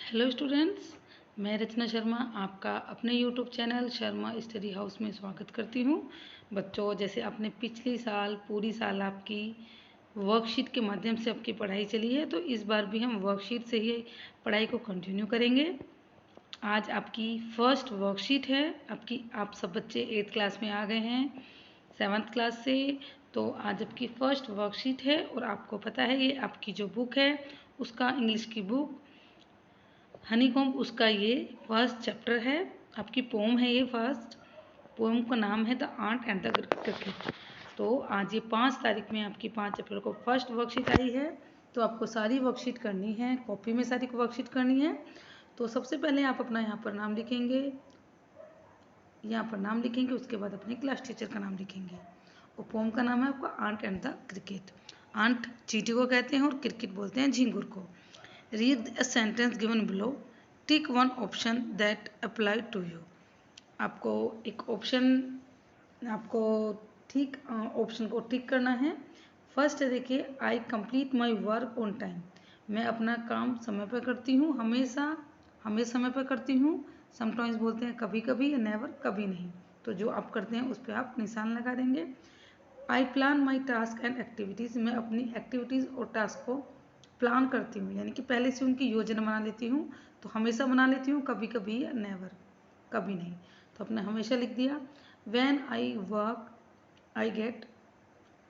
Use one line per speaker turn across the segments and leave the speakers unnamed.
Hello students, मैं रचना शर्मा आपका अपने YouTube channel Sharma study house में स्वागत करती हूँ। बच्चों, जैसे आपने पिछली साल पूरी साल आपकी वर्कशीट के माध्यम से आपकी पढ़ाई चली है, तो इस बार भी हम वर्कशीट से ही पढ़ाई को कंटिन्यू करेंगे। आज आपकी फर्स्ट वर्कशीट है। आप सब बच्चे 8th क्लास में आ गए हैं 7th क्लास से। तो आज आपकी फर्स्ट वर्कशीट है और आपको पता है ये आपकी जो बुक है उसका इंग्लिश की बुक हनीकॉम्ब, उसका ये फर्स्ट चैप्टर है। आपकी पोम है, ये फर्स्ट पोम का नाम है the ant and the cricket. तो आज ये 5 तारीख में आपकी 5 अप्रैल को फर्स्ट वर्कशीट आई है। तो आपको सारी वर्कशीट करनी है, कॉपी में सारी वर्कशीट करनी है। तो सबसे पहले आप अपना यहाँ पर नाम लिखेंगे, उसके बाद अपने क्लास टीचर का नाम लिखेंगे। और पोम का नाम है आपका ant and the cricket. Ant चींटी को कहते हैं और क्रिकेट बोलते हैं झींगुर को। Read a sentence given below. Tick one option that apply to you. आपको एक ऑप्शन को टिक करना है। फर्स्ट देखिए, आई complete my work on time. मैं अपना काम समय पर करती हूँ, हमेशा समय पर करती हूँ। समटाइम्स बोलते हैं कभी कभी, या नेवर कभी नहीं। तो जो आप करते हैं उस पर आप निशान लगा देंगे। I plan my task and activities. मैं अपनी एक्टिविटीज़ और टास्क को प्लान करती हूँ, यानी कि पहले से उनकी योजना बना लेती हूँ। तो हमेशा बना लेती हूँ, कभी कभी या नेवर कभी नहीं। तो अपने हमेशा लिख दिया। When I work I get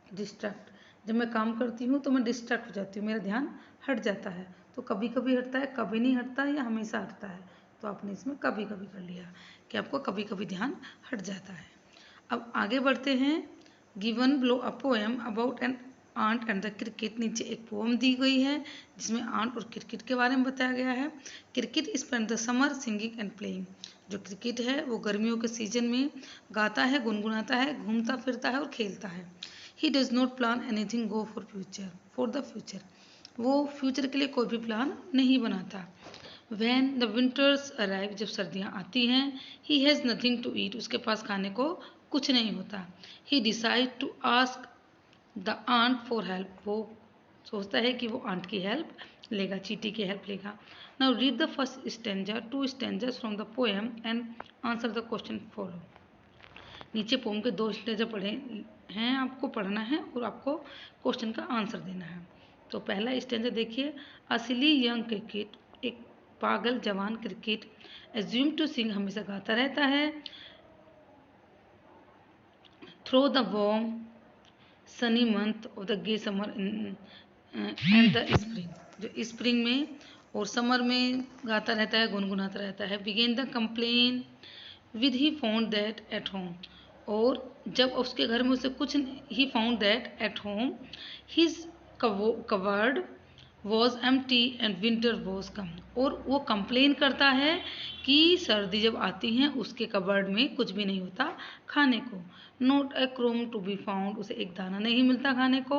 distract. जब मैं काम करती हूँ तो मैं डिस्ट्रैक्ट हो जाती हूँ, मेरा ध्यान हट जाता है। तो कभी कभी हटता है, कभी नहीं हटता है, या हमेशा हटता है। तो आपने इसमें कभी कभी कर लिया कि आपको कभी कभी ध्यान हट जाता है। अब आगे बढ़ते हैं। Given below a poem about an ant and the cricket. नीचे एक पोम दी गई है जिसमें आंट और क्रिकेट के बारे में बताया गया है। Cricket spend the summer singing and playing. जो क्रिकेट है वो गर्मियों के सीजन में गाता है, गुनगुनाता है, घूमता फिरता है और खेलता है। He does not plan anything go for the future. वो फ्यूचर के लिए कोई भी प्लान नहीं बनाता। When the winters arrive, जब सर्दियाँ आती हैं, he has nothing to eat, उसके पास खाने को कुछ नहीं होता। He decide to ask the aunt for help, वो सोचता है कि वो आंट की हेल्प लेगा, चींटी की हेल्प लेगा। Now read the first stanza, 2 stanzas from the poem and answer the question follow. नीचे पोम के 2 स्टेंजा पढ़े हैं, आपको पढ़ना है और आपको क्वेश्चन का आंसर देना है। तो पहला स्टेंजा देखिए। असली यंग क्रिकेट, एक पागल जवान क्रिकेट, एज्यूम टू सिंग, हमेशा गाता रहता है, through the warm sunny month of the gay summer and the spring, जो स्प्रिंग में और समर में गाता रहता है, गुनगुनाता रहता है। Began the complain with he found that at home, और जब उसके घर में उसे कुछ, he found that at home his cupboard was empty and winter was come, और वो कंप्लेन करता है कि सर्दी जब आती है उसके कबर्ड में कुछ भी नहीं होता खाने को। Not a crumb to be found, उसे एक दाना नहीं मिलता खाने को।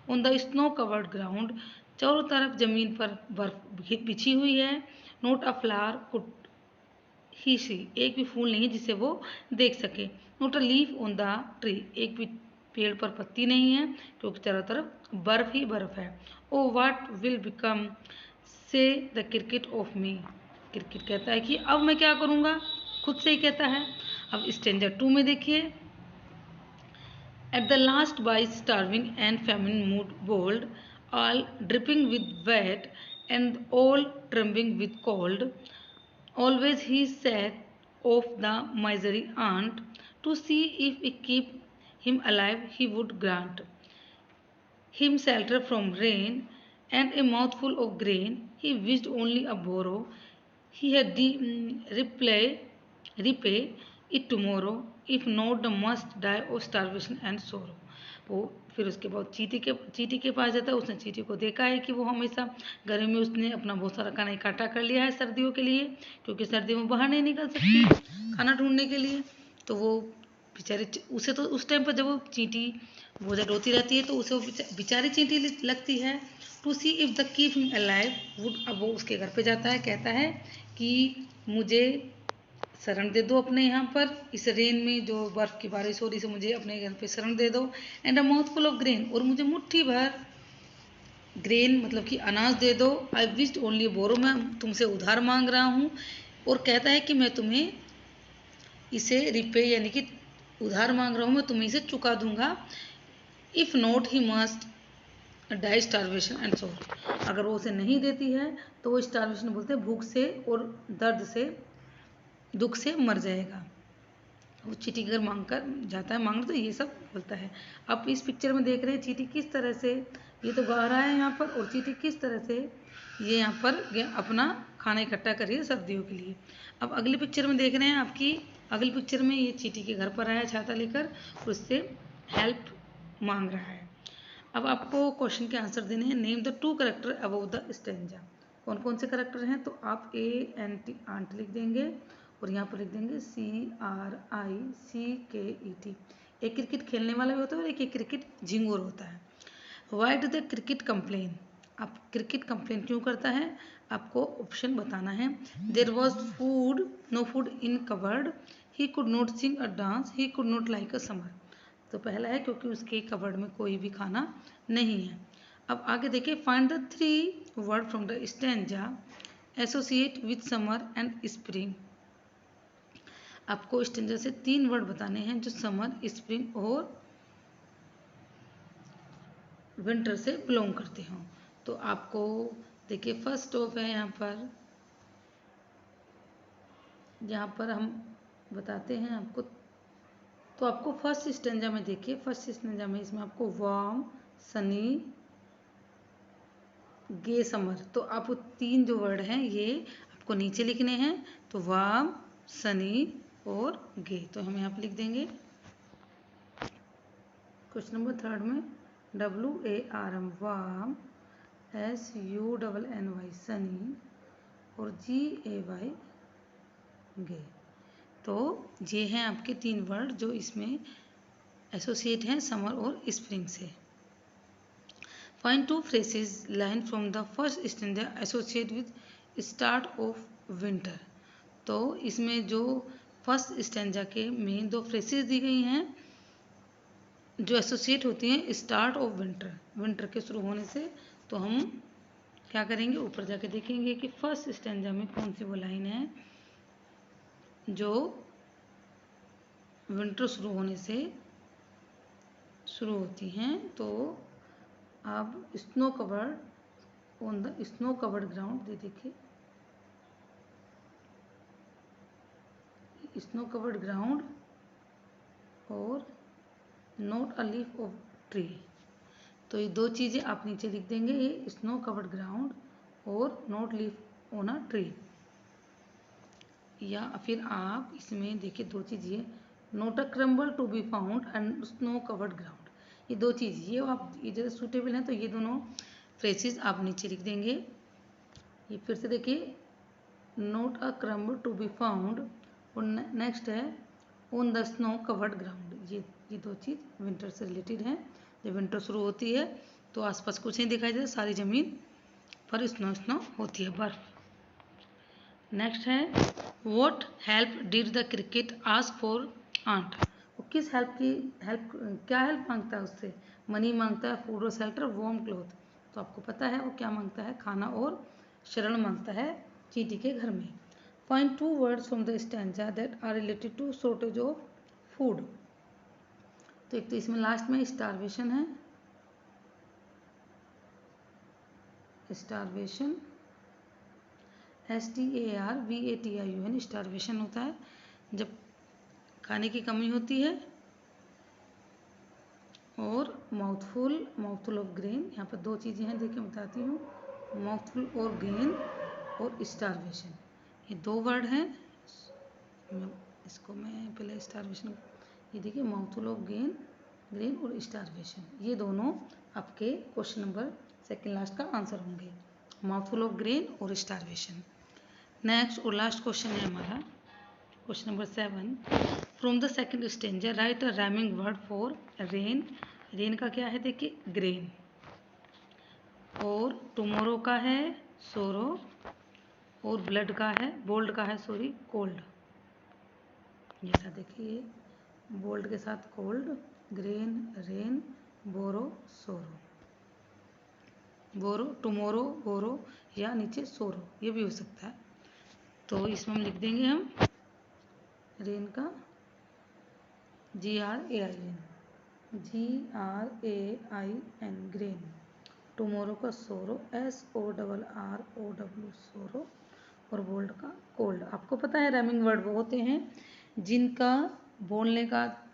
On the snow covered ground, चारों तरफ जमीन पर बर्फ बिछी हुई है। Not a flower could he see, एक भी फूल नहीं जिसे वो देख सके। Not a leaf on the tree, एक भी पेड़ पर पत्ती नहीं है क्योंकि चारों तरफ बर्फ ही बर्फ है। ओ व्हाट विल बिकम से the cricket of me, cricket कहता है कि अब मैं क्या करूँगा, खुद से ही कहता है। अब स्टेंजर 2 में देखिए। At the last by starving and famine mood bold, all dripping with wet and all trembling with cold, always he sat of the misery aunt, to see if he keep him alive he would grant him shelter from rain and a mouthful of grain. He wished only a borrow, he had repay it tomorrow, if not the must die of starvation and sorrow. वो फिर उसके बाद चींटी के पास जाता है। उसने चींटी को देखा है कि वो हमेशा गर्मी में उसने अपना बहुत सारा खाना इकट्ठा कर लिया है सर्दियों के लिए, क्योंकि सर्दियों में बाहर नहीं निकल सकती खाना ढूंढने के लिए। तो वो बेचारी, उसे तो उस टाइम पर जब वो चींटी वो जब रोती रहती है तो उसे वो बेचारी चींटी लगती है। To see if the keep him alive would, अब वो उसके घर पे जाता है, कहता है कि मुझे शरण दे दो अपने यहाँ पर, इस रेन में जो बर्फ़ की बारिश हो रही है मुझे अपने घर पे शरण दे दो। And a mouth full of grain, और मुझे मुट्ठी भर ग्रेन मतलब कि अनाज दे दो। आई विश्ड ओनली बोरो, मैं तुमसे उधार मांग रहा हूँ। और कहता है कि मैं तुम्हें इसे रिपे यानी कि उधार मांग रहा हूँ, मैं तुम्हें इसे चुका दूंगा। If not he must die starvation and so. अगर वो उसे नहीं देती है तो वो स्टारवेशन बोलते हैं, भूख से और दर्द से, दुख से मर जाएगा। वो चींटी घर मांग कर जाता है, मांगने तो ये सब बोलता है। आप इस पिक्चर में देख रहे हैं चींटी किस तरह से, ये तो गा रहा है यहाँ पर, और चींटी किस तरह से ये यहाँ पर अपना खाना इकट्ठा कर रही है सर्दियों के लिए। अब अगली पिक्चर में देख रहे हैं आपकी, अगली पिक्चर में ये चींटी के घर पर आया छाता लेकर, उससे हेल्प मांग रहा है। अब आपको क्वेश्चन के आंसर देने हैं। Name the two character above the stanza. कौन कौन से करेक्टर हैं, तो आप ANT आंट लिख देंगे और यहाँ पर लिख देंगे CRICKET। एक क्रिकेट खेलने वाला भी होता है और एक क्रिकेट झिंगुर होता है। Why do the cricket complain, आप क्रिकेट कंप्लेन क्यों करता है, आपको ऑप्शन बताना है। There was food, no food in cupboard, he could not sing a dance, he could not like a summer. तो पहला है क्योंकि उसके कबर्ड में कोई भी खाना नहीं है। अब आगे देखिए, find the 3 word from the stanza associate with summer and spring. आपको स्टैंजा से 3 वर्ड बताने हैं जो समर, स्प्रिंग और विंटर से बिलोंग करते हों। तो आपको देखिए फर्स्ट ऑफ है यहाँ पर हम बताते हैं आपको। तो आपको फर्स्ट स्टैंजा में देखिए, फर्स्ट स्टैंजा में इसमें आपको वार्म, सनी, गे, समर। तो आप 3 जो वर्ड हैं ये आपको नीचे लिखने हैं। तो वार्म, सनी और गे, तो हम यहाँ पर लिख देंगे। क्वेश्चन नंबर 3 में WARM वार्म, SUNNY सनी और GAY गे। तो ये हैं आपके 3 वर्ड जो इसमें एसोसिएट हैं समर और स्प्रिंग से। Find 2 phrases line from the first stanza associate with start of winter. तो इसमें जो फर्स्ट स्टैंजा के मेन 2 phrases दी गई हैं जो एसोसिएट होती हैं स्टार्ट ऑफ विंटर, विंटर के शुरू होने से। तो हम क्या करेंगे, ऊपर जाके देखेंगे कि फर्स्ट स्टैंजा में कौन सी वो लाइन है जो विंटर शुरू होने से शुरू होती हैं। तो अब snow covered on the snow covered ground, ये देखिए स्नो कवर्ड ग्राउंड और not a leaf of tree. तो ये 2 चीज़ें आप नीचे लिख देंगे, ये स्नो कवर्ड ग्राउंड और not leaf on a tree. या फिर आप इसमें देखिए 2 चीज़ें, not a crumble to be found and snow covered ground. ये 2 चीज़ ये आप ये जो सूटेबल हैं, तो ये दोनों फ्रेजेस आप नीचे लिख देंगे। ये फिर से देखिए, not a crumble to be found और नेक्स्ट है on the snow covered ground. ये 2 चीज़ विंटर से रिलेटेड हैं। जब विंटर शुरू होती है तो आसपास कुछ नहीं दिखाई देता, सारी ज़मीन पर स्नो होती है, बर्फ। नेक्स्ट है what help did the cricket ask for ant. वो किस हेल्प क्या हेल्प मांगता है उससे, मनी मांगता है, फूड और शेल्टर, वार्म क्लॉथ। तो आपको पता है वो क्या मांगता है, खाना और शरण मांगता है चींटी के घर में। Find 2 words from the stanza that are related to shortage of food. तो एक तो इसमें लास्ट में स्टारवेशन है, स्टारवेशन STARVATION स्टारवेशन होता है जब खाने की कमी होती है। और माउथफुल ऑफ ग्रेन, यहाँ पर 2 चीज़ें हैं देखिए बताती हूँ, माउथफुल और ग्रेन और स्टारवेशन, ये 2 वर्ड हैं। इसको मैं पहले स्टारवेशन, ये देखिए माउथफुल ऑफ ग्रेन और स्टारवेशन, ये दोनों आपके क्वेश्चन नंबर 2 लास्ट का आंसर होंगे, माउथफुल ऑफ ग्रेन और स्टारवेशन। नेक्स्ट और लास्ट क्वेश्चन है हमारा question number 7। From the second stanza right a rhyming word for rain. Rain का क्या है देखिए ग्रेन, और टुमारो का है सोरो, और ब्लड का है बोल्ड का है सॉरी कोल्ड। जैसा देखिए बोल्ड के साथ कोल्ड, ग्रेन, रेन, बोरो, सोरो। बोरो, टुमोरो, बोरो, या नीचे सोरो, ये भी हो सकता है। तो इसमें हम लिख देंगे हम रेन का GRAIN, GRAIN ग्रेन। टुमोरो का सोरो, SORROW सोरो, और बोल्ड का कोल्ड। आपको पता है राइमिंग वर्ड वो होते हैं जिनका बोलने का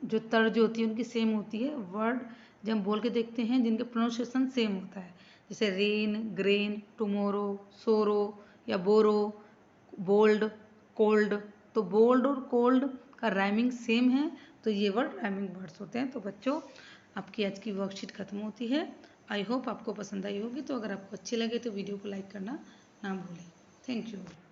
जो तर्ज होती है उनकी सेम होती है। वर्ड जब हम बोल के देखते हैं जिनके प्रोनाउंसिएशन सेम होता है, जैसे रेन, ग्रेन, टुमोरो, सोरो या बोरो, बोल्ड, कोल्ड। तो बोल्ड और कोल्ड का राइमिंग सेम है, तो ये वर्ड राइमिंग वर्ड्स होते हैं। तो बच्चों, आपकी आज की वर्कशीट खत्म होती है। आई होप आपको पसंद आई होगी। तो अगर आपको अच्छी लगे तो वीडियो को लाइक करना ना भूलें। Thank you.